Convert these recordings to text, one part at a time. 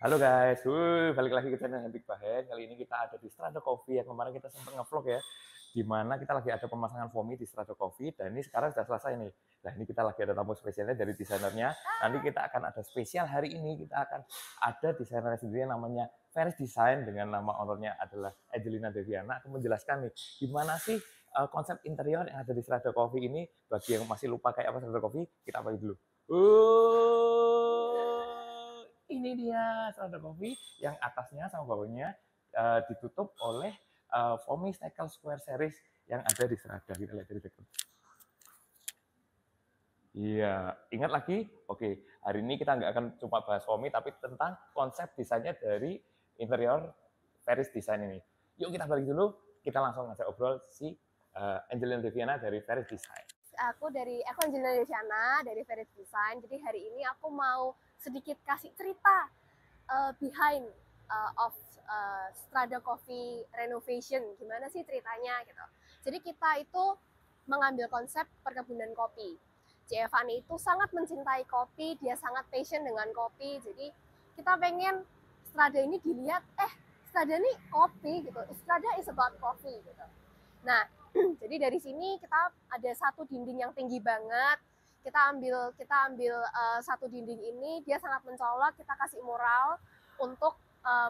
Halo guys, balik lagi ke channel Habib Bahen. Kali ini kita ada di Strada Coffee yang kemarin kita sempat ngevlog ya, di mana kita lagi ada pemasangan foamy di Strada Coffee dan ini sekarang sudah selesai nih. Nah ini kita lagi ada tamu spesialnya dari desainernya. Nanti kita akan ada spesial hari ini, kita akan ada desainernya sendiri yang namanya Feris Design dengan nama ownernya adalah Angelina Deviana. Akan menjelaskan nih gimana sih konsep interior yang ada di Strada Coffee ini. Bagi yang masih lupa kayak apa Strada Coffee, kita balik dulu. Ini dia Strada Coffee yang atasnya sama bawahnya ditutup oleh foamy Steckel Square Series yang ada di Strada. Kita lihat dari dekat. Iya, ingat lagi? Oke, hari ini kita nggak akan cuma bahas foamy, tapi tentang konsep desainnya dari interior Feris Design ini. Yuk kita balik dulu, kita langsung ngajak obrol si Angelina Deviana dari Feris Design. Aku Angelina Deviana dari Feris Design. Jadi hari ini aku mau sedikit kasih cerita behind of Strada Coffee renovation. Gimana sih ceritanya gitu. Jadi kita itu mengambil konsep perkebunan kopi. Giovanni itu sangat mencintai kopi, dia sangat passion dengan kopi. Jadi kita pengen Strada ini dilihat, Strada ini kopi gitu. Strada is about coffee gitu. Nah, jadi dari sini kita ada satu dinding yang tinggi banget. Kita ambil satu dinding ini, dia sangat mencolok. Kita kasih mural untuk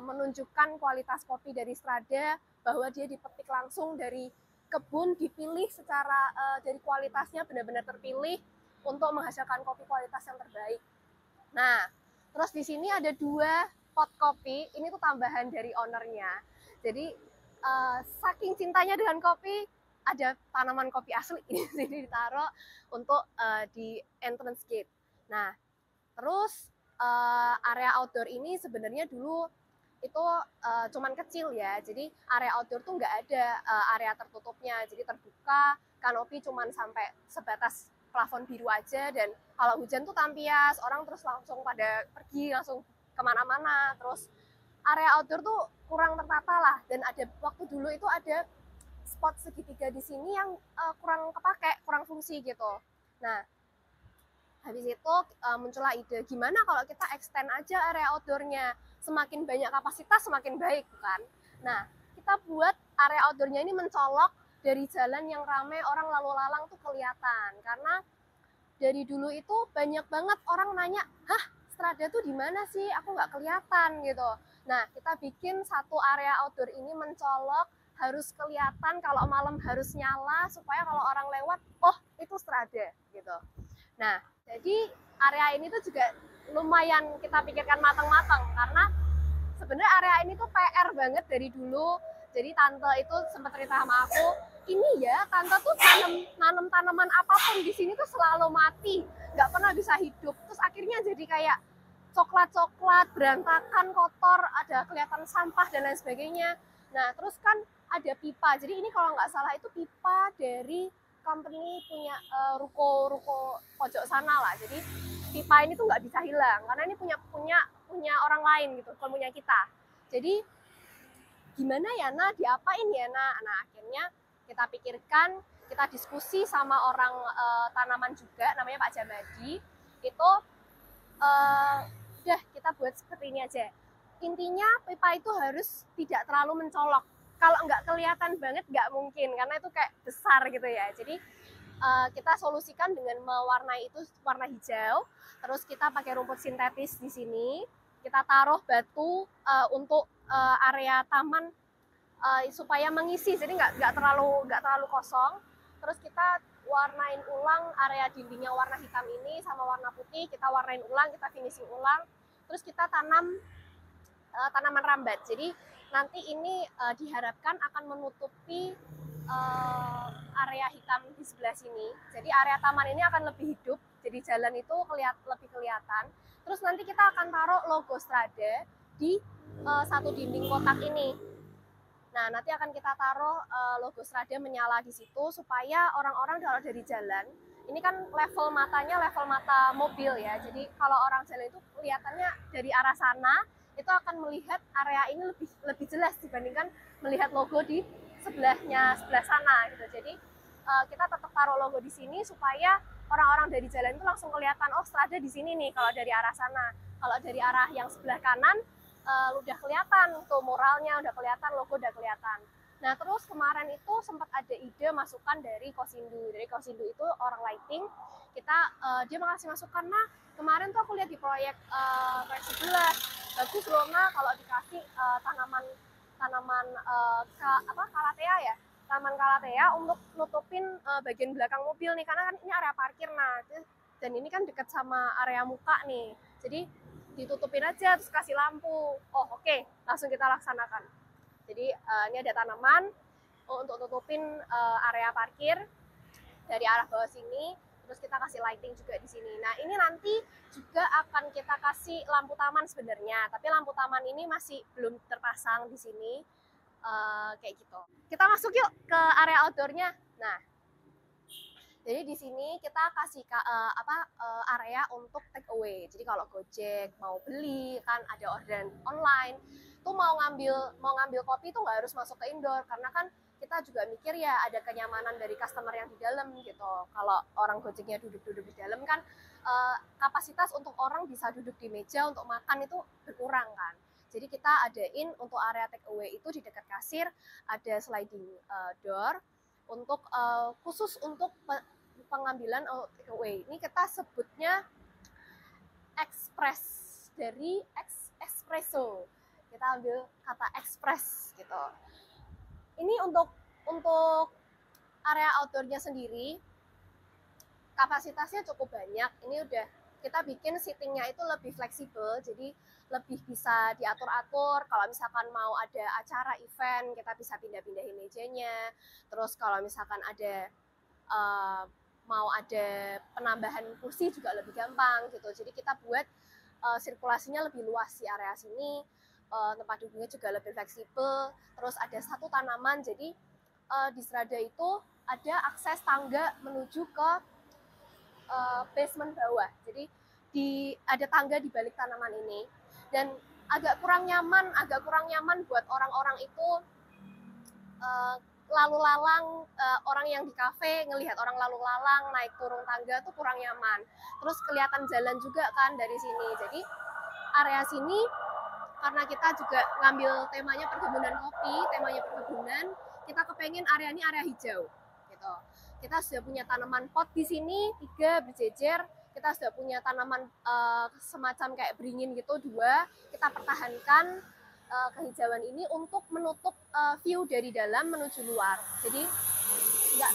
menunjukkan kualitas kopi dari Strada, bahwa dia dipetik langsung dari kebun, dipilih secara dari kualitasnya benar-benar terpilih untuk menghasilkan kopi kualitas yang terbaik. Nah, terus di sini ada 2 pot kopi. Ini tuh tambahan dari ownernya. Jadi saking cintanya dengan kopi, ada tanaman kopi asli ini sini ditaruh untuk di entrance gate. Nah, terus area outdoor ini sebenarnya dulu itu cuman kecil ya. Jadi area outdoor tuh nggak ada area tertutupnya. Jadi terbuka, kanopi cuman sampai sebatas plafon biru aja, dan kalau hujan tuh tampias, orang terus langsung pada pergi langsung kemana-mana. Terus area outdoor tuh kurang tertata lah, dan ada waktu dulu itu ada spot segitiga di sini yang kurang kepake, kurang fungsi gitu. Nah, habis itu muncullah ide, gimana kalau kita extend aja area outdoornya, semakin banyak kapasitas semakin baik, bukan? Nah, kita buat area outdoornya ini mencolok dari jalan yang ramai orang lalu lalang tuh kelihatan, karena dari dulu itu banyak banget orang nanya, hah, Strada tuh di mana sih? Aku nggak kelihatan gitu. Nah, kita bikin satu area outdoor ini mencolok, harus kelihatan, kalau malam harus nyala supaya kalau orang lewat, oh itu Strada gitu. Nah, jadi area ini tuh juga lumayan kita pikirkan matang-matang, karena sebenarnya area ini tuh PR banget dari dulu. Jadi tante itu sempat cerita sama aku, ini ya tante tuh nanam tanaman apapun di sini tuh selalu mati, nggak pernah bisa hidup. Terus akhirnya jadi kayak coklat-coklat, berantakan, kotor, ada kelihatan sampah dan lain sebagainya. Nah, terus kan ada pipa. Jadi ini kalau nggak salah itu pipa dari company punya ruko pojok sana lah. Jadi pipa ini tuh nggak bisa hilang karena ini punya orang lain gitu, bukan punya kita. Jadi gimana ya Nah, diapain ya Nah, akhirnya kita pikirkan, kita diskusi sama orang tanaman juga, namanya Pak Jamadi. Itu udah kita buat seperti ini aja. Intinya pipa itu harus tidak terlalu mencolok. Kalau nggak kelihatan banget nggak mungkin, karena itu kayak besar gitu ya. Jadi kita solusikan dengan mewarnai itu warna hijau. Terus kita pakai rumput sintetis di sini. Kita taruh batu untuk area taman supaya mengisi, jadi nggak terlalu kosong. Terus kita warnain ulang area dindingnya warna hitam ini sama warna putih. Kita warnain ulang, kita finishing ulang. Terus kita tanam tanaman rambat. Jadi nanti ini diharapkan akan menutupi area hitam di sebelah sini. Jadi area taman ini akan lebih hidup. Jadi jalan itu lebih kelihatan. Terus nanti kita akan taruh logo Strada di satu dinding kotak ini. Nah, nanti akan kita taruh logo Strada menyala di situ supaya orang-orang kalau dari jalan, ini kan level matanya level mata mobil ya. Jadi kalau orang jalan itu kelihatannya dari arah sana, itu akan melihat area ini lebih jelas dibandingkan melihat logo di sebelah sana gitu. Jadi kita tetap taruh logo di sini supaya orang-orang dari jalan itu langsung kelihatan, oh Strada di sini nih kalau dari arah sana. Kalau dari arah yang sebelah kanan, udah kelihatan tuh muralnya, udah kelihatan, logo udah kelihatan. Nah, terus kemarin itu sempat ada ide masukan dari Kosindo. Dari Kosindo itu orang lighting, dia mengasih masukan, nah kemarin tuh aku lihat di proyek sebelah, bagus loh nah kalau dikasih tanaman kalatea ya, taman kalatea untuk nutupin bagian belakang mobil nih, karena kan ini area parkir, nah dan ini kan dekat sama area muka nih, jadi ditutupin aja terus kasih lampu. Oh oke, langsung kita laksanakan. Jadi ini ada tanaman untuk tutupin area parkir dari arah bawah sini, terus kita kasih lighting juga di sini. Nah ini nanti juga akan kita kasih lampu taman sebenarnya, tapi lampu taman ini masih belum terpasang di sini, kayak gitu. Kita masuk yuk ke area outdoornya. Nah, jadi di sini kita kasih area untuk take away. Jadi kalau Gojek mau beli kan ada orderan online, tuh mau ngambil kopi tuh nggak harus masuk ke indoor, karena kan kita juga mikir ya ada kenyamanan dari customer yang di dalam gitu. Kalau orang Gojeknya duduk-duduk di dalam kan kapasitas untuk orang bisa duduk di meja untuk makan itu berkurang kan. Jadi kita adain untuk area take away itu di dekat kasir ada sliding door untuk khusus untuk pengambilan take away. Ini kita sebutnya express, dari espresso. Kita ambil kata express gitu. Ini untuk area outdoornya sendiri kapasitasnya cukup banyak. Ini udah kita bikin seatingnya itu lebih fleksibel, jadi lebih bisa diatur-atur. Kalau misalkan mau ada acara event, kita bisa pindah-pindahin mejanya. Terus kalau misalkan ada mau ada penambahan kursi juga lebih gampang gitu. Jadi kita buat sirkulasinya lebih luas di area sini. Tempat duduknya juga lebih fleksibel. Terus ada satu tanaman, jadi di Strada itu ada akses tangga menuju ke basement bawah. Jadi ada tangga di balik tanaman ini, dan agak kurang nyaman buat orang-orang itu lalu lalang, orang yang di kafe ngelihat orang lalu lalang naik turun tangga tuh kurang nyaman. Terus kelihatan jalan juga kan dari sini. Jadi area sini karena kita juga ngambil temanya perkebunan kopi, kita kepengen area ini area hijau gitu. Kita sudah punya tanaman pot di sini 3 berjejer, kita sudah punya tanaman semacam kayak beringin gitu 2, kita pertahankan kehijauan ini untuk menutup view dari dalam menuju luar. Jadi nggak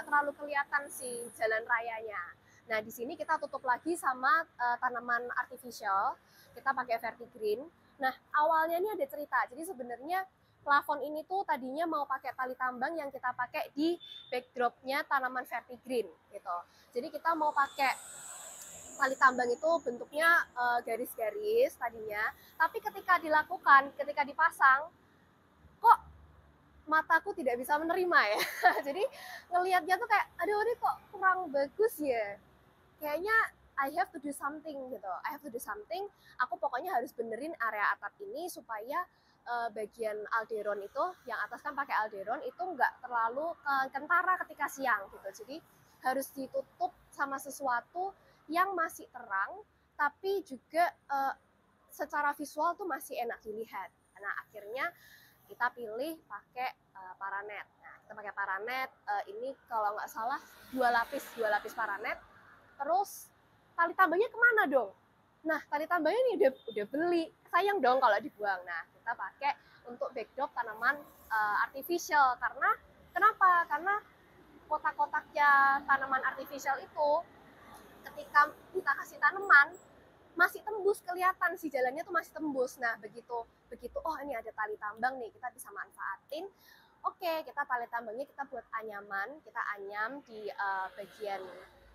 terlalu kelihatan si jalan rayanya. Nah di sini kita tutup lagi sama tanaman artificial, kita pakai vertigreen. Nah, awalnya ini ada cerita. Jadi sebenarnya plafon ini tuh tadinya mau pakai tali tambang yang kita pakai di backdropnya tanaman vertigreen gitu. Jadi kita mau pakai tali tambang itu bentuknya garis-garis tadinya. Tapi ketika dipasang, kok mataku tidak bisa menerima ya. Jadi ngelihatnya tuh kayak, aduh ini kok kurang bagus ya. Kayaknya I have to do something gitu. Aku pokoknya harus benerin area atap ini supaya bagian alderon itu, yang atas kan pakai alderon, itu nggak terlalu kentara ketika siang gitu. Jadi harus ditutup sama sesuatu yang masih terang, tapi juga secara visual tuh masih enak dilihat. Nah akhirnya kita pilih pakai paranet. Nah kita pakai paranet. Ini kalau nggak salah 2 lapis paranet. Terus tali tambangnya kemana dong? Nah, tali tambangnya ini udah beli, sayang dong kalau dibuang. Nah, kita pakai untuk backdrop tanaman artificial. Kenapa? Karena kotak-kotaknya tanaman artificial itu ketika kita kasih tanaman masih tembus, kelihatan si jalannya tuh masih tembus. Nah, begitu oh ini ada tali tambang nih, kita bisa manfaatin. Oke, kita tali tambangnya kita buat anyaman, kita anyam di bagian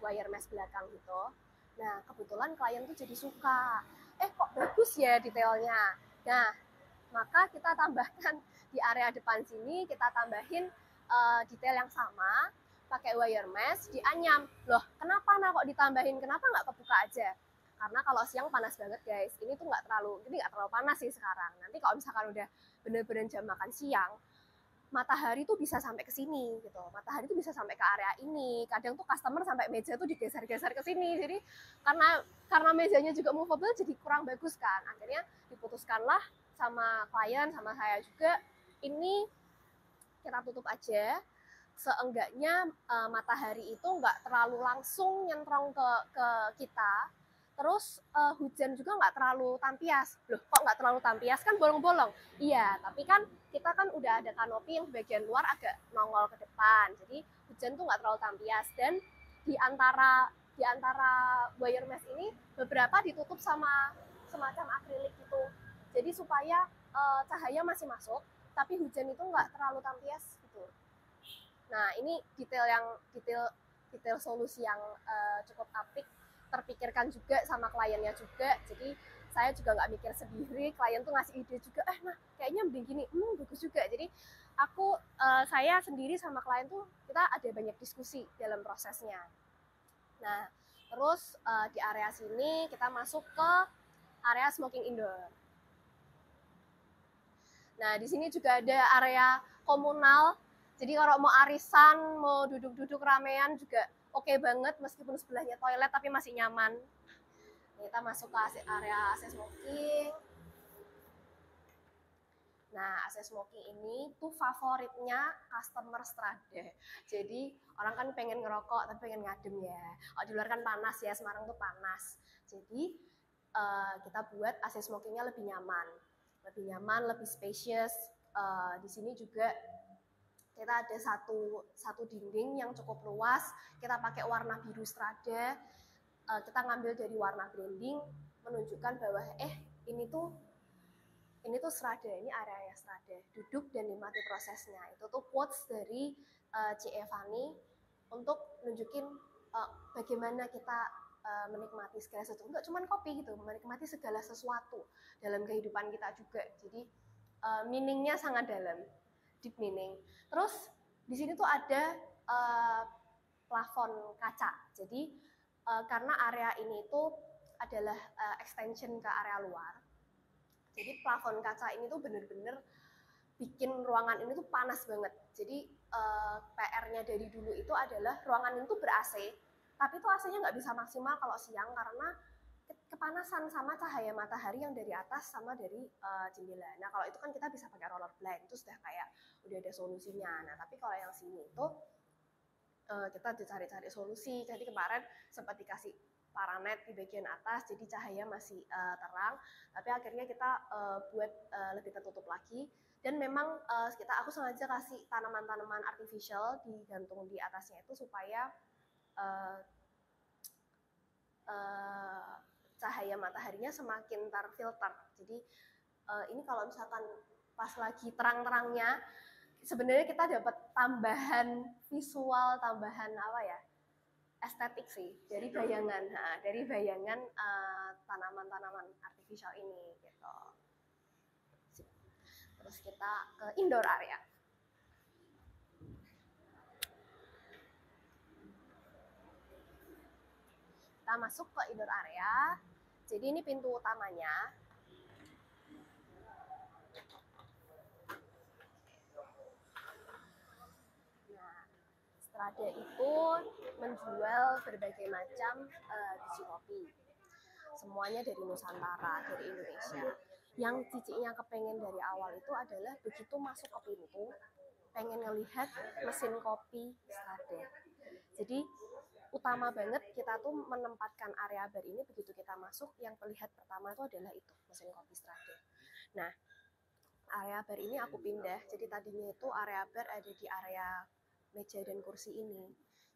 wire mesh belakang gitu. Nah, kebetulan klien tuh jadi suka. Kok bagus ya detailnya. Nah, maka kita tambahkan di area depan sini, kita tambahin detail yang sama, pakai wire mesh, dianyam. Loh, kenapa kok ditambahin? Kenapa nggak kebuka aja? Karena kalau siang panas banget guys. Ini tuh nggak terlalu panas sih sekarang. Nanti kalau misalkan udah bener-bener jam makan siang, matahari tuh bisa sampai ke sini gitu. Matahari tuh bisa sampai ke area ini. Kadang tuh customer sampai meja tuh digeser-geser ke sini. Jadi karena mejanya juga movable jadi kurang bagus kan. Akhirnya diputuskanlah sama klien sama saya juga, ini kita tutup aja. Seenggaknya matahari itu nggak terlalu langsung nyentrong ke kita. Terus hujan juga nggak terlalu tampias. Loh, kok nggak terlalu tampias? Kan bolong-bolong. Iya, tapi kan kita kan udah ada kanopi yang bagian luar agak nongol ke depan. Jadi hujan tuh nggak terlalu tampias. Dan di antara wire mesh ini beberapa ditutup sama semacam akrilik gitu. Jadi supaya cahaya masih masuk, tapi hujan itu nggak terlalu tampias gitu. Nah, ini detail solusi yang cukup apik, terpikirkan juga sama kliennya juga. Jadi saya juga nggak mikir sendiri, klien tuh ngasih ide juga, nah kayaknya mending gini, bagus juga. Jadi saya sendiri sama klien tuh kita ada banyak diskusi dalam prosesnya. Nah, terus di area sini kita masuk ke area smoking indoor. Nah, di sini juga ada area komunal. Jadi kalau mau arisan, mau duduk-duduk ramean juga oke banget, meskipun sebelahnya toilet tapi masih nyaman. Kita masuk ke area AC smoking. Nah, AC smoking ini tuh favoritnya customer Strada. Jadi orang kan pengen ngerokok tapi pengen ngadem ya. Oh, di luar kan panas ya, Semarang tuh panas. Jadi kita buat AC smokingnya lebih nyaman, lebih spacious. Di sini juga kita ada satu dinding yang cukup luas. Kita pakai warna biru Strada. Kita ngambil dari warna branding, menunjukkan bahwa ini tuh Strada, ini area Strada. Duduk dan nikmati prosesnya. Itu tuh quotes dari C. Evani untuk nunjukin bagaimana kita menikmati segala sesuatu. Enggak cuma kopi gitu, menikmati segala sesuatu dalam kehidupan kita juga. Jadi meaningnya sangat dalam, deep meaning. Terus di sini tuh ada plafon kaca. Jadi karena area ini tuh adalah extension ke area luar. Jadi plafon kaca ini tuh bener-bener bikin ruangan ini tuh panas banget. Jadi PR-nya dari dulu itu adalah ruangan ini tuh ber-AC, tapi tuh AC-nya nggak bisa maksimal kalau siang karena kepanasan sama cahaya matahari yang dari atas sama dari jendela. Nah, kalau itu kan kita bisa pakai roller blind, itu sudah kayak udah ada solusinya. Nah, tapi kalau yang sini itu kita dicari-cari solusi. Jadi kemarin sempat dikasih paranet di bagian atas, jadi cahaya masih terang. Tapi akhirnya kita buat lebih tertutup lagi. Dan memang aku sengaja kasih tanaman-tanaman artificial digantung di atasnya itu supaya cahaya mataharinya semakin terfilter. Jadi ini kalau misalkan pas lagi terang-terangnya, sebenarnya kita dapat tambahan visual, tambahan estetik sih dari bayangan, tanaman-tanaman artificial ini gitu. Terus kita ke indoor area. Kita masuk ke indoor area. Jadi ini pintu utamanya. Nah, Strada itu menjual berbagai macam biji kopi. Semuanya dari Nusantara, dari Indonesia. Yang cicinya kepengen dari awal itu adalah begitu masuk ke pintu, pengen ngelihat mesin kopi Strada. Jadi utama banget kita tuh menempatkan area bar ini, begitu kita masuk yang terlihat pertama itu adalah itu mesin kopi Strada. Nah, area bar ini aku pindah. Jadi tadinya itu area bar ada di area meja dan kursi ini.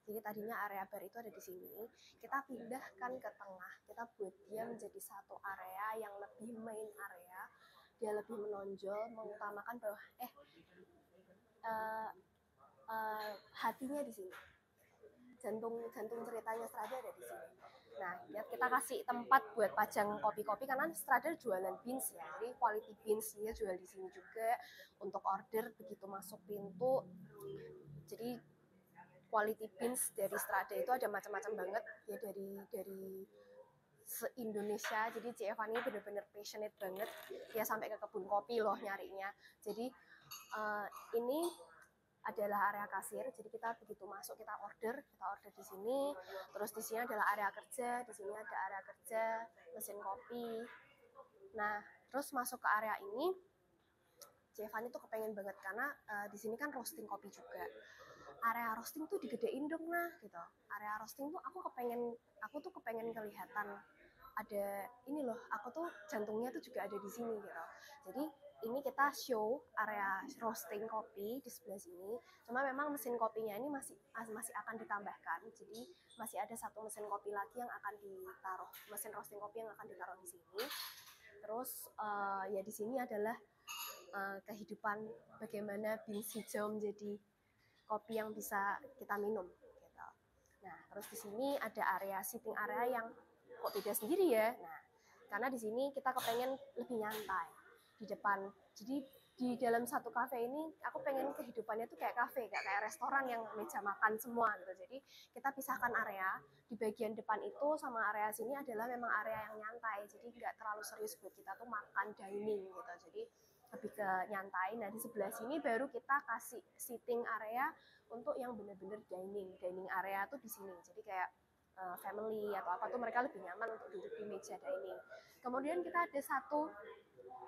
Jadi tadinya area bar itu ada di sini. Kita pindahkan ke tengah. Kita buat dia menjadi satu area yang lebih main area. Dia lebih menonjol, mengutamakan bahwa hatinya di sini. Jantung ceritanya Strada ada di sini. Nah, kita kasih tempat buat pajang kopi-kopi karena Strada jualan beans ya. Jadi quality beans dia jual di sini juga untuk order begitu masuk pintu. Jadi quality beans dari Strada itu ada macam-macam banget ya, dari se-Indonesia. Jadi C. Evani benar-benar passionate banget. Dia sampai ke kebun kopi loh nyarinya. Jadi Ini adalah area kasir, jadi kita begitu masuk kita order di sini. Terus di sini adalah area kerja, di sini ada area kerja, mesin kopi. Nah, terus masuk ke area ini, Jevani tuh kepengen banget karena di sini kan roasting kopi juga. Area roasting tuh digedein dong gitu. Area roasting tuh aku tuh kepengen kelihatan ada ini loh, aku tuh jantungnya tuh juga ada di sini gitu. Jadi ini kita show area roasting kopi di sebelah sini. Cuma memang mesin kopinya ini masih akan ditambahkan. Jadi masih ada satu mesin kopi lagi yang akan ditaruh, mesin roasting kopi yang akan ditaruh di sini. Terus ya di sini adalah kehidupan bagaimana beans hijau menjadi kopi yang bisa kita minum gitu. Nah, terus di sini ada area sitting area yang kok beda sendiri ya. Nah, karena di sini kita kepengen lebih nyantai di depan. Jadi di dalam satu kafe ini aku pengen kehidupannya tuh kayak kafe, kayak restoran yang meja makan semua gitu. Jadi kita pisahkan area. Di bagian depan itu sama area sini adalah memang area yang nyantai. Jadi nggak terlalu serius buat kita tuh makan dining gitu. Jadi lebih ke nyantai. Nah, di sebelah sini baru kita kasih sitting area untuk yang benar-benar dining area tuh di sini. Jadi kayak family atau apa tuh mereka lebih nyaman untuk duduk di meja dining. Kemudian kita ada satu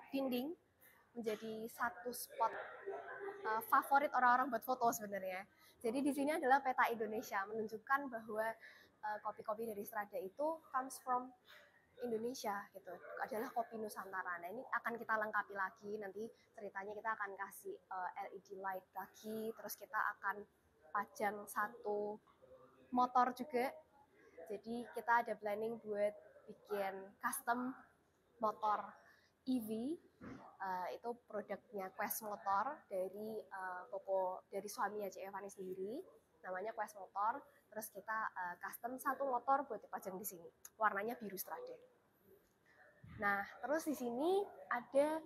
dinding menjadi satu spot favorit orang-orang buat foto sebenarnya. Jadi di sini adalah peta Indonesia, menunjukkan bahwa kopi-kopi dari Strada itu comes from Indonesia gitu, adalah kopi Nusantara. Nah, ini akan kita lengkapi lagi nanti ceritanya, kita akan kasih LED light lagi, terus kita akan pajang satu motor juga. Jadi kita ada planning buat bikin custom motor EV. Itu produknya Quest Motor dari dari suaminya Cik Evani sendiri, namanya Quest Motor. Terus kita custom satu motor buat dipajang di sini, warnanya biru Strada. Nah, terus di sini ada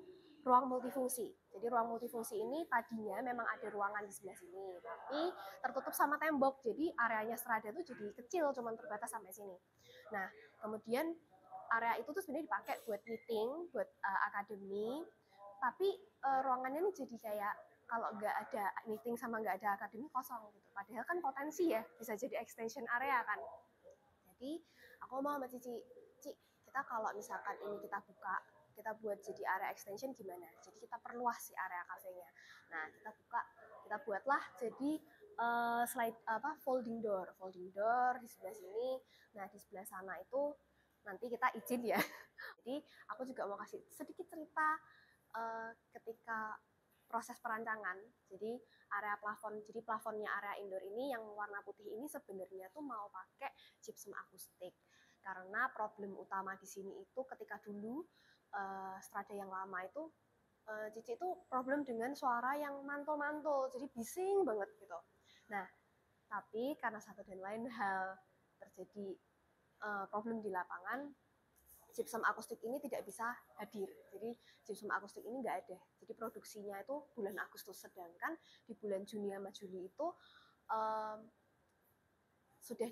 ruang multifungsi. Jadi ruang multifungsi ini tadinya memang ada ruangan di sebelah sini, tapi tertutup sama tembok. Jadi areanya Strada itu jadi kecil, cuma terbatas sampai sini. Nah, kemudian area itu tuh sebenarnya dipakai buat meeting, buat akademi, tapi ruangannya ini jadi kayak kalau nggak ada meeting sama nggak ada akademi kosong gitu. Padahal kan potensi ya bisa jadi extension area kan. Jadi aku mau sama Cici, kita kalau misalkan ini kita buka, kita buat jadi area extension gimana? Jadi kita perluas si area kafenya. Nah, kita buatlah jadi folding door di sebelah sini. Nah, di sebelah sana itu nanti kita izin ya. Jadi aku juga mau kasih sedikit cerita ketika proses perancangan. Jadi plafonnya area indoor ini yang warna putih ini sebenarnya tuh mau pakai gypsum akustik. Karena problem utama di sini itu ketika dulu Strada yang lama itu Cici itu problem dengan suara yang mantul-mantul, jadi bising banget gitu. Nah, tapi karena satu dan lain hal terjadi problem di lapangan, gypsum akustik ini tidak bisa hadir. Jadi gypsum akustik ini nggak ada. Jadi produksinya itu bulan Agustus, sedangkan di bulan Juni sama Juli itu sudah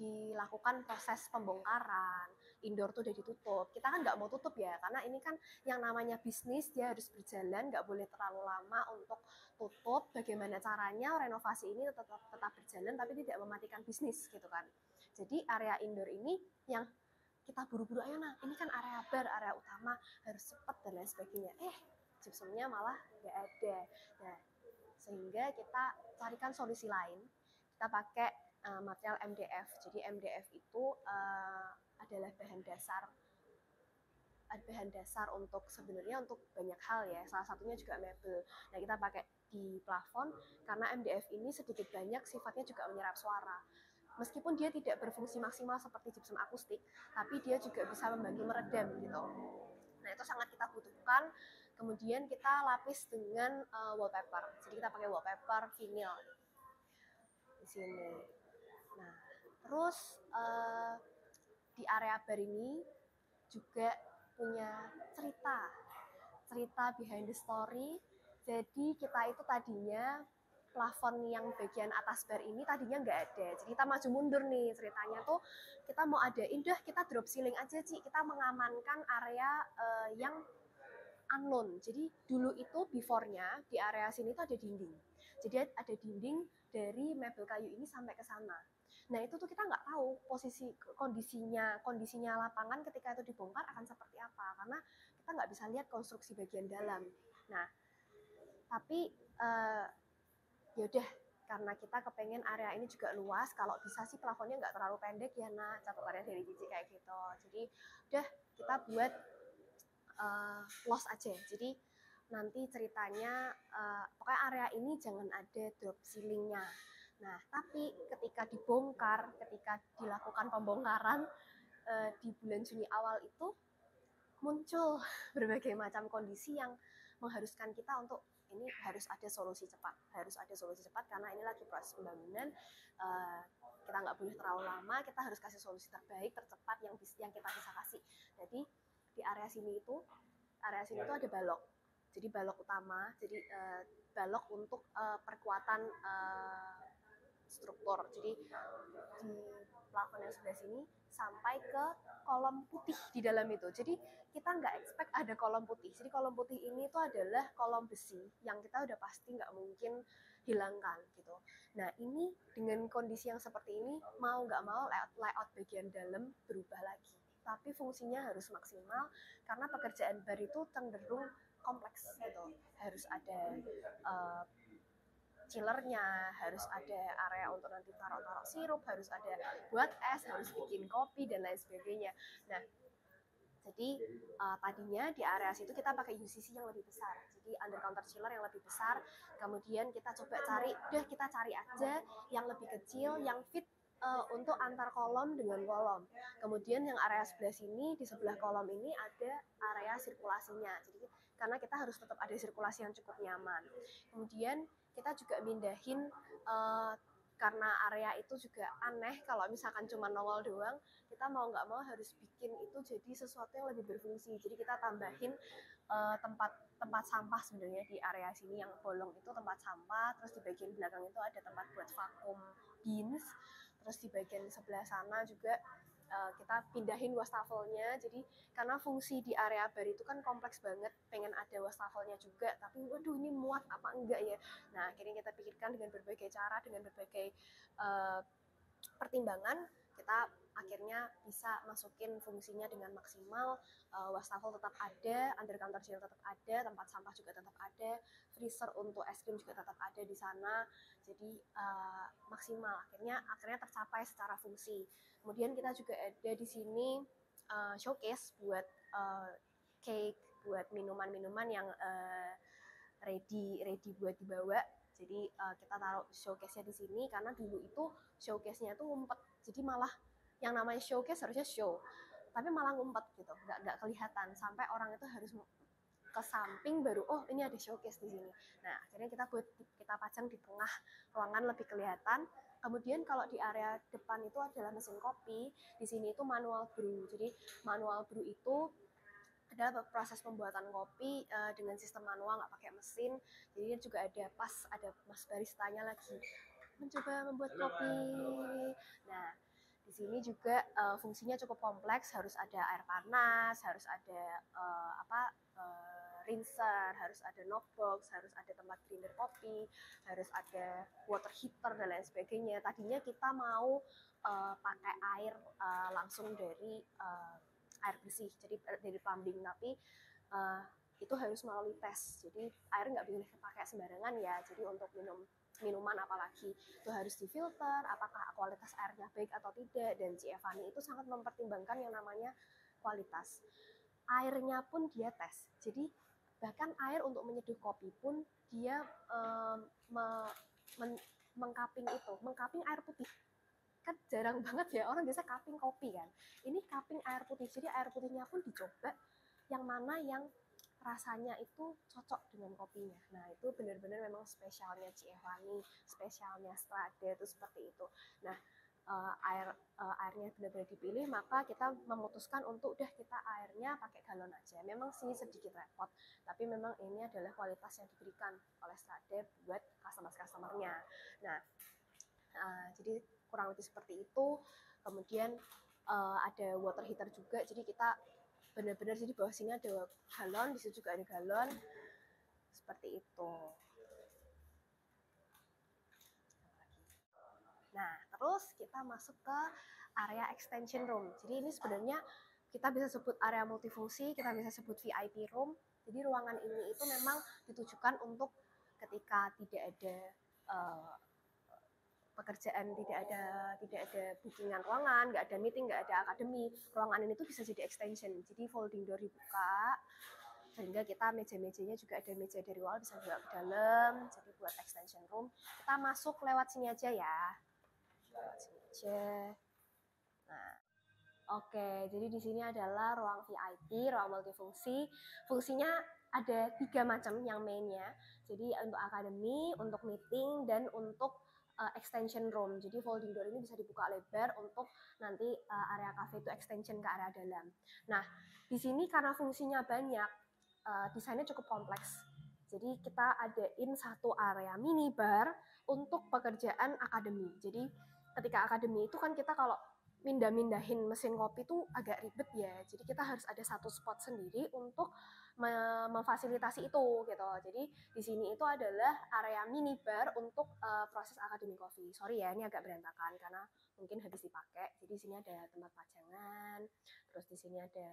dilakukan proses pembongkaran, indoor tuh udah ditutup. Kita kan nggak mau tutup ya, karena ini kan yang namanya bisnis, dia harus berjalan, nggak boleh terlalu lama untuk tutup. Bagaimana caranya renovasi ini tetap berjalan, tapi tidak mematikan bisnis gitu kan. Jadi area indoor ini yang kita buru-buru, ayo nah, ini kan area bar, area utama, harus cepat dan lain sebagainya. Gypsumnya malah nggak ada. Nah, sehingga kita carikan solusi lain. Kita pakai material MDF. Jadi MDF itu adalah bahan dasar untuk sebenarnya untuk banyak hal ya. Salah satunya juga mebel. Nah, kita pakai di plafon karena MDF ini sedikit banyak sifatnya juga menyerap suara. Meskipun dia tidak berfungsi maksimal seperti gypsum akustik, tapi dia juga bisa membantu meredam gitu. Nah, itu sangat kita butuhkan. Kemudian kita lapis dengan wallpaper. Jadi kita pakai wallpaper vinyl di sini. Nah, terus di area bar ini juga punya cerita behind the story. Jadi kita itu tadinya plafon yang bagian atas bar ini tadinya nggak ada. Jadi kita maju mundur nih ceritanya tuh, kita mau adain, kita drop ceiling aja Ci, kita mengamankan area yang unknown. Jadi dulu itu before-nya di area sini tuh ada dinding. Jadi ada dinding dari mebel kayu ini sampai ke sana. Nah itu tuh kita nggak tahu posisi kondisinya lapangan ketika itu dibongkar akan seperti apa, karena kita nggak bisa lihat konstruksi bagian dalam. Nah tapi yaudah, karena kita kepengen area ini juga luas, kalau bisa sih plafonnya nggak terlalu pendek ya nak, catatannya dari Cici kayak gitu. Jadi udah kita buat los aja. Jadi nanti ceritanya pokoknya area ini jangan ada drop ceilingnya. Nah tapi ketika dibongkar, ketika dilakukan pembongkaran di bulan Juni awal itu muncul berbagai macam kondisi yang mengharuskan kita untuk ini harus ada solusi cepat, karena ini lagi proses pembangunan, kita nggak boleh terlalu lama, kita harus kasih solusi terbaik, tercepat yang kita bisa kasih. Jadi di area sini itu ada balok, jadi balok utama, jadi balok untuk perkuatan struktur. Jadi di plafon yang sebelah sini sampai ke kolom putih di dalam itu. Jadi kita nggak expect ada kolom putih. Jadi kolom putih ini itu adalah kolom besi yang kita udah pasti nggak mungkin hilangkan gitu. Nah ini dengan kondisi yang seperti ini mau nggak mau layout bagian dalam berubah lagi. Tapi fungsinya harus maksimal karena pekerjaan bar itu cenderung kompleks gitu. Harus ada chillernya, harus ada area untuk nanti taruh sirup, harus ada buat es, harus bikin kopi dan lain sebagainya. Nah, jadi tadinya di area situ kita pakai UCC yang lebih besar, jadi under counter chiller yang lebih besar. Kemudian kita coba cari aja yang lebih kecil, yang fit untuk antar kolom dengan kolom. Kemudian yang area sebelah sini, di sebelah kolom ini ada area sirkulasinya. Jadi karena kita harus tetap ada sirkulasi yang cukup nyaman. Kemudian kita juga mindahin karena area itu juga aneh kalau misalkan cuma nongol doang, kita mau nggak mau harus bikin itu jadi sesuatu yang lebih berfungsi. Jadi kita tambahin tempat sampah sebenarnya di area sini, yang bolong itu tempat sampah, terus di bagian belakang itu ada tempat buat vakum bins, terus di bagian sebelah sana juga kita pindahin wastafelnya. Jadi karena fungsi di area bar itu kan kompleks banget, pengen ada wastafelnya juga, tapi waduh ini muat apa enggak ya. Nah akhirnya kita pikirkan dengan berbagai cara, dengan berbagai pertimbangan, kita akhirnya bisa masukin fungsinya dengan maksimal. Wastafel tetap ada, under counter chiller tetap ada, tempat sampah juga tetap ada, freezer untuk es krim juga tetap ada di sana. Jadi maksimal, akhirnya tercapai secara fungsi. Kemudian kita juga ada di sini showcase buat cake, buat minuman-minuman yang ready buat dibawa. Jadi kita taruh showcase-nya di sini karena dulu itu showcase-nya tuh ngumpet. Jadi malah yang namanya showcase harusnya show, tapi malah ngumpet gitu, nggak kelihatan, sampai orang itu harus ke samping baru oh ini ada showcase di sini. Nah akhirnya kita pajang di tengah ruangan lebih kelihatan. Kemudian kalau di area depan itu adalah mesin kopi, di sini itu manual brew. Jadi manual brew itu adalah proses pembuatan kopi dengan sistem manual, nggak pakai mesin. Jadi juga ada mas baristanya lagi mencoba membuat kopi. Nah di sini juga fungsinya cukup kompleks, harus ada air panas, harus ada rinser, harus ada knockbox, harus ada tempat grinder kopi, harus ada water heater dan lain sebagainya. Tadinya kita mau pakai air langsung dari air bersih, jadi dari plumbing, tapi itu harus melalui tes. Jadi air nggak boleh pakai sembarangan ya. Jadi untuk minuman apalagi itu harus difilter, apakah kualitas airnya baik atau tidak. Dan Cievani itu sangat mempertimbangkan yang namanya kualitas. Airnya pun dia tes. Jadi bahkan air untuk menyeduh kopi pun dia mengkaping air putih. Kan jarang banget ya orang biasa cupping kopi kan. Ini cupping air putih. Jadi air putihnya pun dicoba yang mana yang rasanya itu cocok dengan kopinya. Nah itu benar-benar memang spesialnya Cievani, spesialnya Strade itu seperti itu. Nah airnya benar-benar dipilih, maka kita memutuskan untuk kita airnya pakai galon aja. Memang sih sedikit repot, tapi memang ini adalah kualitas yang diberikan oleh Strade buat customer-customernya. Nah jadi kurang lebih seperti itu. Kemudian ada water heater juga, jadi kita benar-benar jadi bawah sini ada galon, di situ juga ada galon, seperti itu. Nah, terus kita masuk ke area extension room. Jadi ini sebenarnya kita bisa sebut area multifungsi, kita bisa sebut VIP room. Jadi ruangan ini itu memang ditujukan untuk ketika tidak ada pekerjaan, tidak ada bookingan ruangan, nggak ada meeting, nggak ada akademi, ruangan ini tuh bisa jadi extension. Jadi folding door dibuka, sehingga kita meja-mejanya juga ada meja dari wall bisa dibawa ke dalam. Jadi buat extension room, kita masuk lewat sini aja ya. Lewat sini aja. Nah, oke, jadi di sini adalah ruang VIP, ruang multifungsi. Fungsinya ada 3 macam yang mainnya. Jadi untuk akademi, untuk meeting, dan untuk extension room. Jadi folding door ini bisa dibuka lebar untuk nanti area cafe itu extension ke area dalam. Nah, di sini karena fungsinya banyak, desainnya cukup kompleks. Jadi kita adain satu area mini bar untuk pekerjaan akademi. Jadi ketika akademi itu kan kita kalau mindahin mesin kopi itu agak ribet ya. Jadi kita harus ada satu spot sendiri untuk memfasilitasi itu gitu. Jadi di sini itu adalah area mini bar untuk proses akademi kopi. Sorry ya, ini agak berantakan karena mungkin habis dipakai. Jadi di sini ada tempat pajangan, terus di sini ada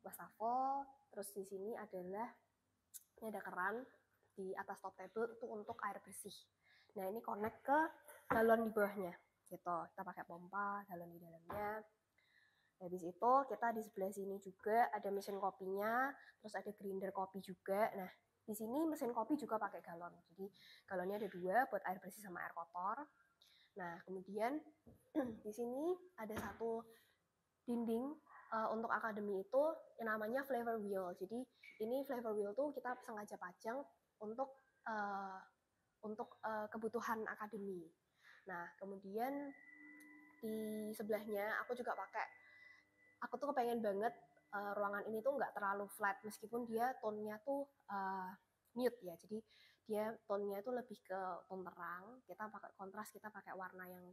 wastafel, terus di sini adalah ini ada keran di atas top table itu untuk air bersih. Nah ini connect ke galon di bawahnya gitu. Kita pakai pompa, galon di dalamnya. Habis itu kita di sebelah sini juga ada mesin kopinya, terus ada grinder kopi juga. Nah di sini mesin kopi juga pakai galon. Jadi galonnya ada 2 buat air bersih sama air kotor. Nah kemudian di sini ada satu dinding untuk akademi itu yang namanya flavor wheel. Jadi ini flavor wheel tuh kita sengaja pajang untuk kebutuhan akademi. Nah kemudian di sebelahnya aku juga pakai. Aku tuh kepengen banget ruangan ini tuh nggak terlalu flat meskipun dia tone-nya tuh mute ya. Jadi dia tone-nya itu lebih ke tone terang. Kita pakai kontras, kita pakai warna yang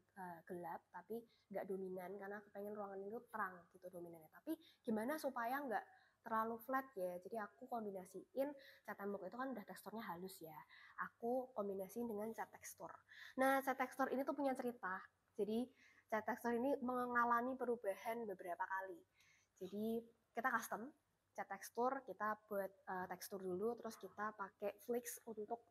gelap tapi nggak dominan karena kepengen ruangan itu terang gitu dominannya. Tapi gimana supaya nggak terlalu flat ya. Jadi aku kombinasiin cat tembok itu kan udah teksturnya halus ya. Aku kombinasiin dengan cat tekstur. Nah, cat tekstur ini tuh punya cerita. Jadi cat tekstur ini mengalami perubahan beberapa kali. Jadi kita custom cat tekstur, kita buat tekstur dulu, terus kita pakai flix untuk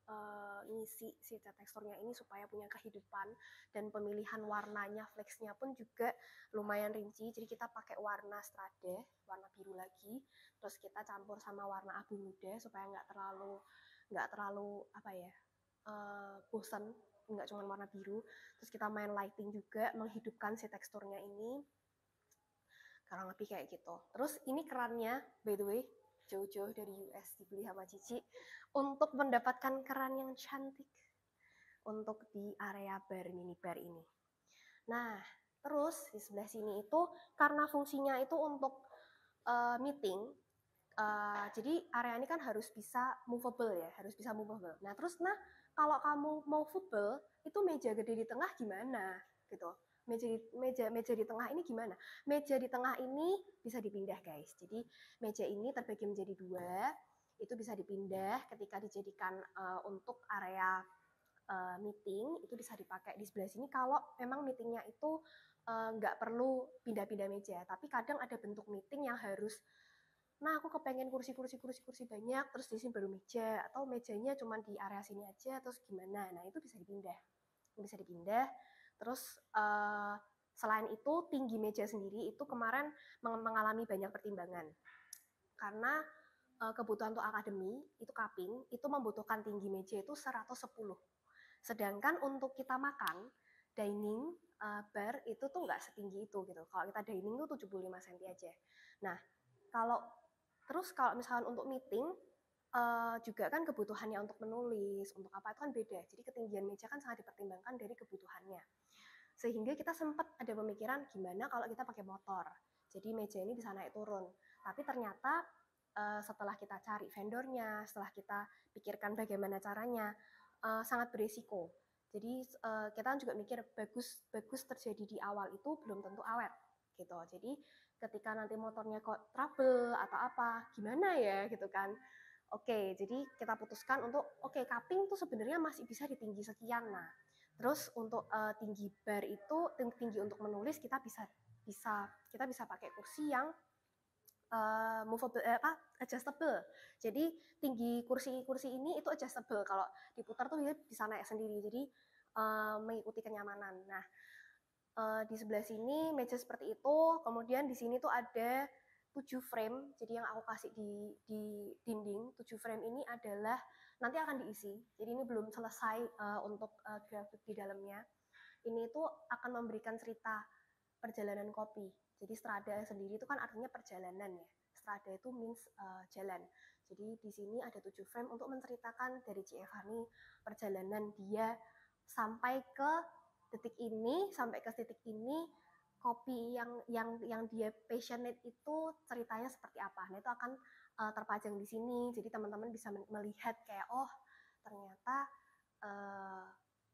ngisi si cat teksturnya ini supaya punya kehidupan, dan pemilihan warnanya flixnya pun juga lumayan rinci. Jadi kita pakai warna strada, warna biru lagi, terus kita campur sama warna abu muda supaya nggak terlalu apa ya bosan, nggak cuma warna biru. Terus kita main lighting juga menghidupkan si teksturnya ini, kurang lebih kayak gitu. Terus ini kerannya by the way jauh-jauh dari US dibeli sama Cici untuk mendapatkan keran yang cantik untuk di area bar mini bar ini. Nah terus di sebelah sini itu karena fungsinya itu untuk meeting, jadi area ini kan harus bisa movable ya, harus bisa movable. Nah terus kalau kamu mau football, itu meja gede di tengah gimana gitu. Meja di tengah ini gimana? Meja di tengah ini bisa dipindah guys. Jadi meja ini terbagi menjadi 2, itu bisa dipindah ketika dijadikan untuk area meeting, itu bisa dipakai di sebelah sini kalau memang meetingnya itu nggak perlu pindah-pindah meja. Tapi kadang ada bentuk meeting yang harus, nah aku kepengen kursi banyak, terus di sini baru meja, atau mejanya cuma di area sini aja, terus gimana? Nah itu bisa dipindah. Terus selain itu tinggi meja sendiri itu kemarin mengalami banyak pertimbangan karena kebutuhan untuk akademi itu cupping itu membutuhkan tinggi meja itu 110. Sedangkan untuk kita makan dining bar itu tuh nggak setinggi itu gitu. Kalau kita dining tuh 75 cm aja. Nah kalau misalkan untuk meeting juga kan kebutuhannya untuk menulis, untuk apa itu kan beda. Jadi ketinggian meja kan sangat dipertimbangkan dari kebutuhannya. Sehingga kita sempat ada pemikiran gimana kalau kita pakai motor. Jadi meja ini bisa naik turun. Tapi ternyata setelah kita cari vendornya, setelah kita pikirkan bagaimana caranya, sangat berisiko. Jadi kita juga mikir bagus terjadi di awal itu belum tentu awet gitu. Jadi ketika nanti motornya kok trouble atau apa, gimana ya gitu kan. Oke, jadi kita putuskan untuk cupping tuh sebenarnya masih bisa di tinggi sekian. Nah, terus untuk tinggi bar itu tinggi untuk menulis kita bisa pakai kursi yang movable adjustable. Jadi tinggi kursi ini itu adjustable. Kalau diputar tuh bisa naik sendiri. Jadi mengikuti kenyamanan. Nah, di sebelah sini meja seperti itu. Kemudian di sini tuh ada 7 frame. Jadi yang aku kasih di dinding 7 frame ini adalah nanti akan diisi. Jadi ini belum selesai untuk grafik di dalamnya. Ini tuh akan memberikan cerita perjalanan kopi. Jadi strada sendiri itu kan artinya perjalanan ya. Strada itu means jalan. Jadi di sini ada 7 frame untuk menceritakan dari Ci Evani perjalanan dia sampai ke titik ini, sampai ke titik ini, kopi yang dia passionate itu ceritanya seperti apa. Nah, itu akan terpajang di sini. Jadi teman-teman bisa melihat kayak oh, ternyata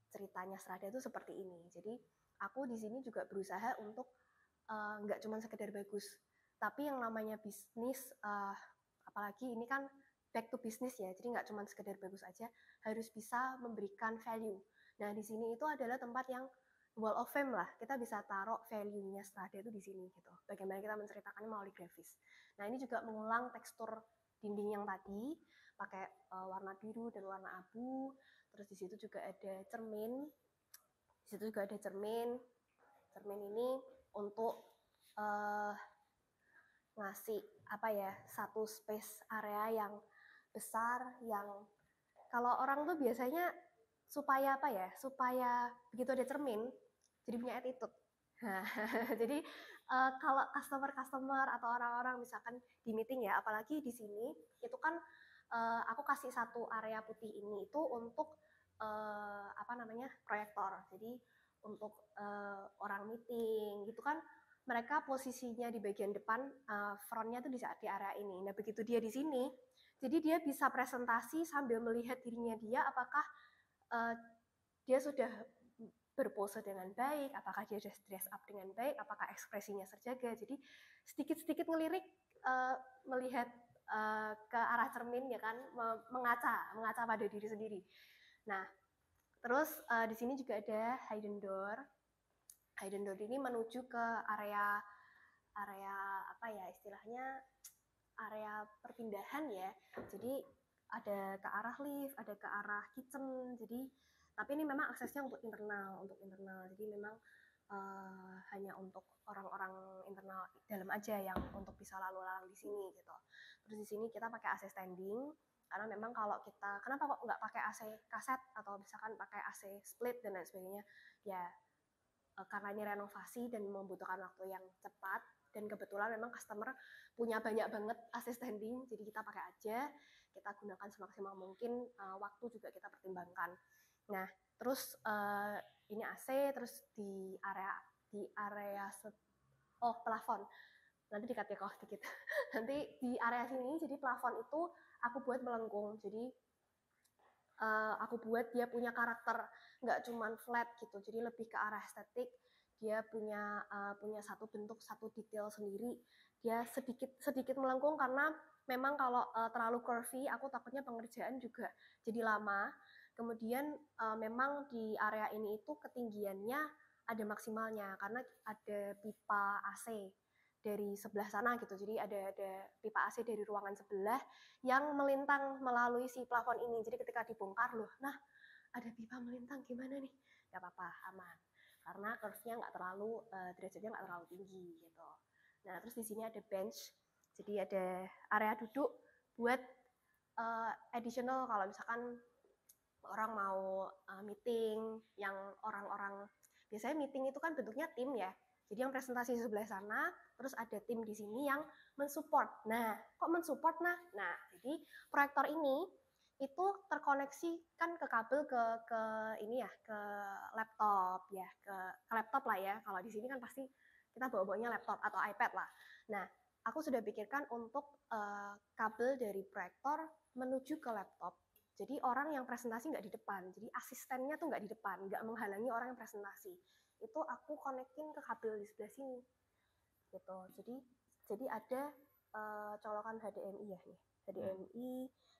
ceritanya Strada itu seperti ini. Jadi aku di sini juga berusaha untuk nggak cuma sekedar bagus, tapi yang namanya bisnis, apalagi ini kan back to business ya, jadi nggak cuma sekedar bagus aja, harus bisa memberikan value. Nah, di sini itu adalah tempat yang wall of fame lah, kita bisa taruh value-nya Strada itu di sini gitu. Bagaimana kita menceritakannya melalui grafis. Nah, ini juga mengulang tekstur dinding yang tadi, pakai warna biru dan warna abu. Terus di situ juga ada cermin. Di situ juga ada cermin. Cermin ini untuk ngasih apa ya, satu space area yang besar, yang kalau orang tuh biasanya supaya apa ya, supaya begitu ada cermin jadi punya attitude. Nah, jadi kalau customer atau orang-orang misalkan di meeting ya, apalagi di sini itu kan aku kasih satu area putih ini itu untuk apa namanya, proyektor. Jadi untuk orang meeting gitu kan, mereka posisinya di bagian depan, frontnya tuh di area ini. Nah, begitu dia di sini, jadi dia bisa presentasi sambil melihat dirinya dia, apakah dia sudah berpose dengan baik, apakah dia sudah dress up dengan baik, apakah ekspresinya terjaga. Jadi sedikit-sedikit ngelirik, melihat ke arah cermin ya kan, mengaca pada diri sendiri. Nah, terus di sini juga ada hidden door. Hidden door ini menuju ke area apa ya istilahnya, area perpindahan ya. Jadi ada ke arah lift, ada ke arah kitchen. Jadi tapi ini memang aksesnya untuk internal. Jadi memang hanya untuk orang-orang internal dalam aja yang untuk bisa lalu lalang di sini gitu. Terus di sini kita pakai AC standing karena memang kalau kita kenapa kok nggak pakai AC kaset atau misalkan pakai AC split dan lain sebagainya ya, karena ini renovasi dan membutuhkan waktu yang cepat dan kebetulan memang customer punya banyak banget AC standing, jadi kita pakai aja, kita gunakan semaksimal mungkin, waktu juga kita pertimbangkan. Nah, terus ini AC, terus di area plafon. Nanti di-cut ya kok dikit. Nanti di area sini jadi plafon itu aku buat melengkung. Jadi aku buat dia punya karakter, nggak cuman flat gitu, jadi lebih ke arah estetik. Dia punya satu bentuk, satu detail sendiri. Dia sedikit melengkung karena memang kalau terlalu curvy, aku takutnya pengerjaan juga jadi lama. Kemudian memang di area ini itu ketinggiannya ada maksimalnya karena ada pipa AC dari sebelah sana gitu. Jadi ada pipa AC dari ruangan sebelah yang melintang melalui si plafon ini. Jadi ketika dibongkar loh, nah ada pipa melintang gimana nih? Gak apa-apa, aman. Karena curve-nya nggak terlalu, derajatnya nggak terlalu tinggi gitu. Nah terus di sini ada bench, jadi ada area duduk buat additional kalau misalkan orang mau meeting, yang orang-orang biasanya meeting itu kan bentuknya tim ya. Jadi yang presentasi di sebelah sana, terus ada tim di sini yang mensupport. Nah, kok mensupport? Nah, jadi proyektor ini itu terkoneksi kan ke kabel ke ini ya, ke laptop ya, ke laptop lah ya. Kalau di sini kan pasti kita bawa-bawanya laptop atau iPad lah. Nah, aku sudah pikirkan untuk kabel dari proyektor menuju ke laptop. Jadi orang yang presentasi nggak di depan, jadi asistennya tuh nggak di depan, nggak menghalangi orang yang presentasi. Itu aku konekin ke kabel di sebelah sini. gitu. Jadi ada colokan HDMI ya nih. HDMI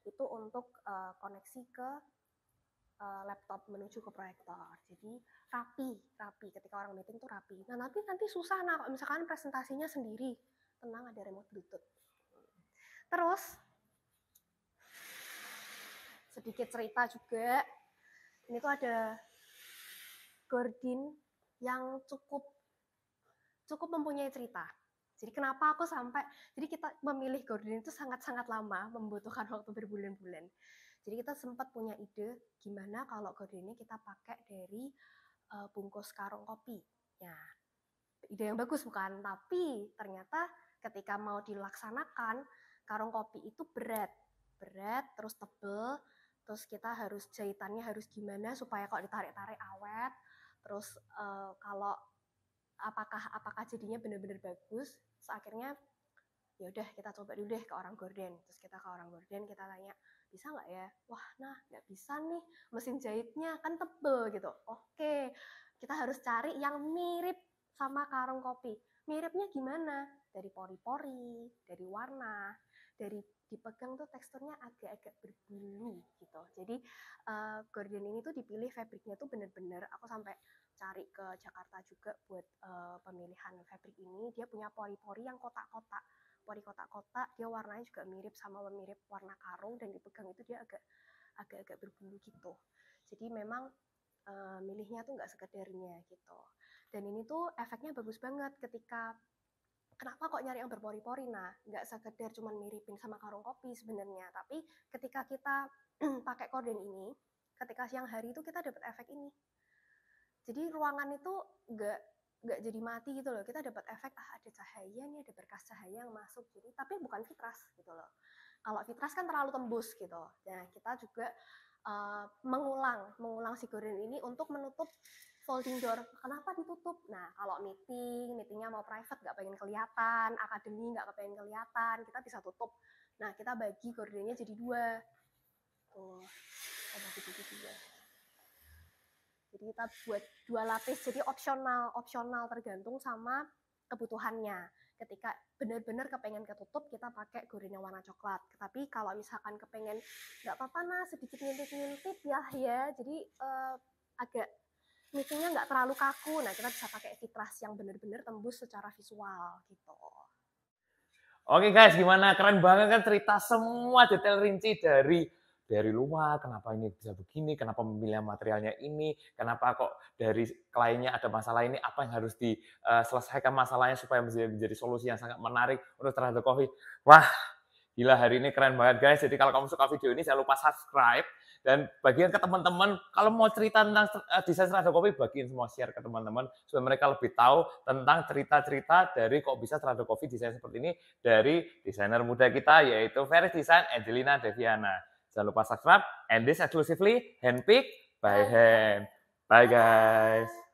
itu untuk koneksi ke laptop menuju ke proyektor. Jadi rapi ketika orang meeting tuh rapi. Nah, nanti susah kalau misalkan presentasinya sendiri. Tenang, ada remote Bluetooth. Terus sedikit cerita juga. Ini tuh ada Gordin yang cukup mempunyai cerita. Jadi kenapa aku jadi kita memilih Gordin itu sangat-sangat lama, membutuhkan waktu berbulan-bulan. Jadi kita sempat punya ide gimana kalau Gordin ini kita pakai dari bungkus karung kopi. Ya, ide yang bagus bukan? Tapi ternyata ketika mau dilaksanakan, karung kopi itu berat, terus tebel, terus kita harus jahitannya harus gimana supaya kalau ditarik-tarik awet, terus kalau apakah jadinya benar-benar bagus. Terus akhirnya ya udah kita coba dulu deh ke orang gorden. Terus kita ke orang gorden, kita tanya, bisa nggak ya? Wah, nah nggak bisa nih, mesin jahitnya kan tebel gitu. Oke, kita harus cari yang mirip sama karung kopi. Miripnya gimana? Dari pori-pori, dari warna, dari dipegang tuh teksturnya agak-agak berbulu gitu. Jadi gorden ini tuh dipilih fabriknya tuh bener-bener, aku sampai cari ke Jakarta juga buat pemilihan fabrik ini. Dia punya pori-pori yang kotak-kotak. Pori kotak-kotak, dia warnanya juga mirip warna karung, dan dipegang itu dia agak-agak berbulu gitu. Jadi memang milihnya tuh nggak sekedarnya gitu. Dan ini tuh efeknya bagus banget ketika kenapa kok nyari yang berpori-pori? Nah, nggak sekedar cuma miripin sama karung kopi sebenarnya, tapi ketika kita pakai korden ini, ketika siang hari itu kita dapat efek ini. Jadi ruangan itu nggak jadi mati gitu loh. Kita dapat efek ada cahaya nih, ada berkas cahaya yang masuk. Jadi tapi bukan vitras gitu loh. Kalau vitras kan terlalu tembus gitu. Nah, kita juga mengulang si gorden ini untuk menutup folding door. Kenapa ditutup? Nah, kalau meetingnya mau private nggak pengen kelihatan, akademi nggak pengen kelihatan, kita bisa tutup. Nah, kita bagi gordennya jadi 2. Tuh, kita bagi jadi 2. Jadi kita buat 2 lapis, jadi opsional tergantung sama kebutuhannya. Ketika benar-benar kepengen ketutup, kita pakai gorden yang warna coklat. Tapi kalau misalkan kepengen nggak apa-apa nah sedikit ngintip-ngintip ya, jadi agak meetingnya nggak terlalu kaku. Nah, kita bisa pakai vitras yang benar-benar tembus secara visual gitu. Oke guys, gimana? Keren banget kan cerita semua detail rinci dari luar, kenapa ini bisa begini, kenapa memilih materialnya ini, kenapa kok dari kliennya ada masalah ini, apa yang harus diselesaikan masalahnya supaya menjadi solusi yang sangat menarik untuk Strada Coffee. Wah, gila, hari ini keren banget guys. Jadi kalau kamu suka video ini, jangan lupa subscribe. Dan bagian ke teman-teman, kalau mau cerita tentang desain Strada Coffee, bagiin semua, share ke teman-teman supaya mereka lebih tahu tentang cerita-cerita dari kok bisa Strada Coffee desain seperti ini dari desainer muda kita, yaitu Veris Design Angelina Deviana. Jangan lupa subscribe, and this exclusively handpicked by hand. Bye guys.